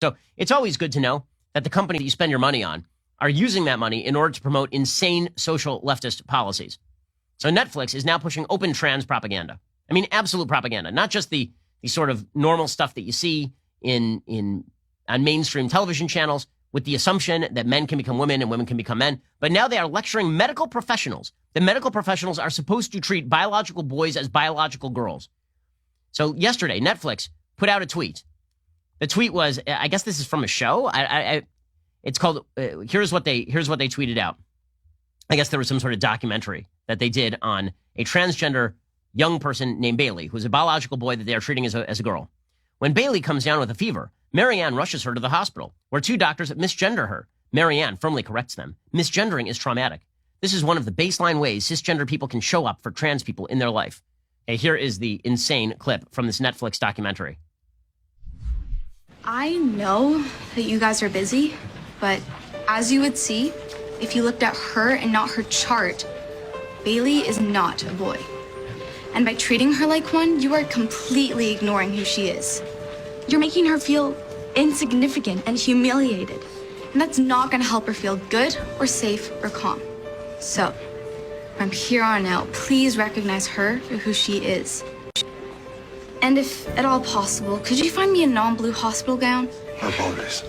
So it's always good to know that the company that you spend your money on are using that money in order to promote insane social leftist policies. So Netflix is now pushing open trans propaganda. I mean, absolute propaganda, not just the sort of normal stuff that you see on mainstream television channels with the assumption that men can become women and women can become men. But now they are lecturing medical professionals. The medical professionals are supposed to treat biological boys as biological girls. So yesterday, Netflix put out a tweet. The tweet was, I guess this is from a show. It's called, here's what they tweeted out. I guess there was some sort of documentary that they did on a transgender young person named Bailey, who's a biological boy that they are treating as a girl. When Bailey comes down with a fever, Marianne rushes her to the hospital, where two doctors misgender her. Marianne firmly corrects them. Misgendering is traumatic. This is one of the baseline ways cisgender people can show up for trans people in their life. Okay, here is the insane clip from this Netflix documentary. I know that you guys are busy, but as you would see, if you looked at her and not her chart, Bailey is not a boy. And by treating her like one, you are completely ignoring who she is. You're making her feel insignificant and humiliated. And that's not gonna help her feel good or safe or calm. So, from here on out, please recognize her for who she is. And if at all possible, could you find me a non-blue hospital gown? My apologies.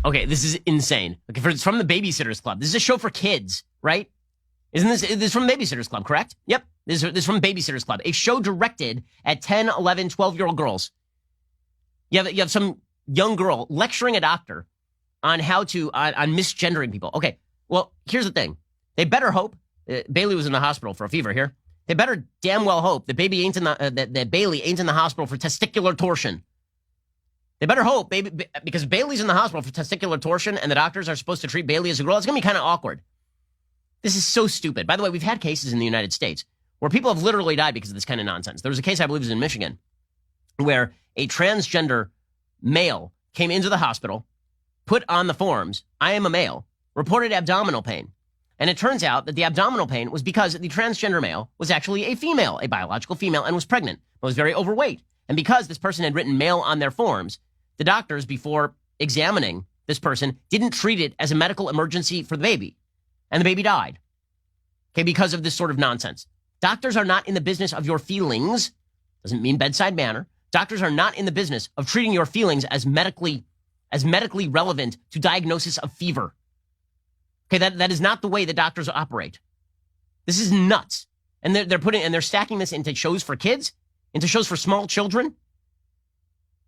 Okay, this is insane. Okay, it's from the Babysitters Club. This is a show for kids, right? This is from the Babysitters Club, correct? Yep, this is from Babysitters Club, a show directed at 10, 11, 12-year-old girls. You have some young girl lecturing a doctor on how to, on misgendering people. Okay, well, here's the thing. They better hope, Bailey was in the hospital for a fever here. They better damn well hope that Bailey ain't in the hospital for testicular torsion. They better hope, because Bailey's in the hospital for testicular torsion and the doctors are supposed to treat Bailey as a girl. It's going to be kind of awkward. This is so stupid. By the way, we've had cases in the United States where people have literally died because of this kind of nonsense. There was a case, I believe it was in Michigan, where a transgender male came into the hospital, put on the forms, I am a male, reported abdominal pain. And it turns out that the abdominal pain was because the transgender male was actually a female, a biological female, and was pregnant, but was very overweight. And because this person had written male on their forms, the doctors, before examining this person, didn't treat it as a medical emergency for the baby. And the baby died. Okay, because of this sort of nonsense. Doctors are not in the business of your feelings. Doesn't mean bedside manner. Doctors are not in the business of treating your feelings as medically relevant to diagnosis of fever. Okay, that is not the way that doctors operate. This is nuts. And they're stacking this into shows for kids, into shows for small children.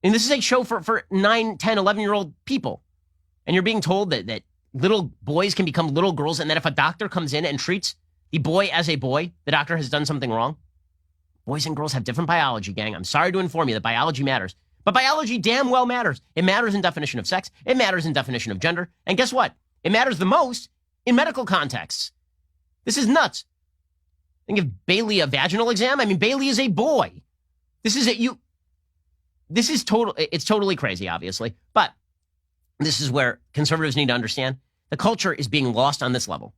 And this is a show for 9, 10, 11-year-old people. And you're being told that little boys can become little girls, and that if a doctor comes in and treats the boy as a boy, the doctor has done something wrong. Boys and girls have different biology, gang. I'm sorry to inform you that biology matters. But biology damn well matters. It matters in definition of sex. It matters in definition of gender. And guess what? It matters the most in medical contexts. This is nuts. Think of Bailey a vaginal exam. I mean, Bailey is a boy. It's totally crazy, obviously. But this is where conservatives need to understand the culture is being lost on this level.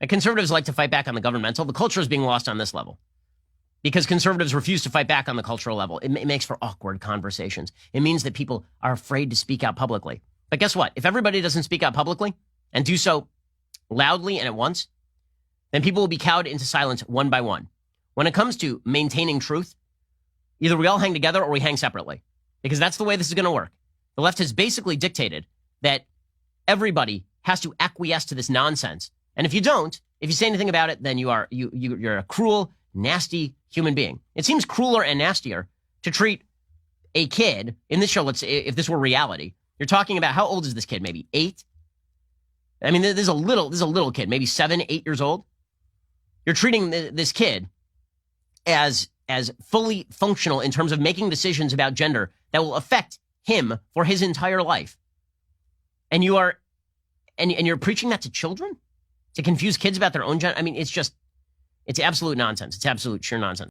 And conservatives like to fight back on the governmental. The culture is being lost on this level because conservatives refuse to fight back on the cultural level. It makes for awkward conversations. It means that people are afraid to speak out publicly. But guess what? If everybody doesn't speak out publicly and do so loudly and at once, then people will be cowed into silence one by one. When it comes to maintaining truth, either we all hang together or we hang separately, because that's the way this is going to work. The left has basically dictated that everybody has to acquiesce to this nonsense. And if you don't, if you say anything about it, then you're a cruel, nasty human being. It seems crueler and nastier to treat a kid in this show. If this were reality, you're talking about, how old is this kid? Maybe 8? I mean, this is a little kid, maybe 7, 8 years old. You're treating this kid as fully functional in terms of making decisions about gender that will affect him for his entire life. And you're preaching that to children to confuse kids about their own gender. I mean, it's absolute nonsense. It's absolute sheer nonsense.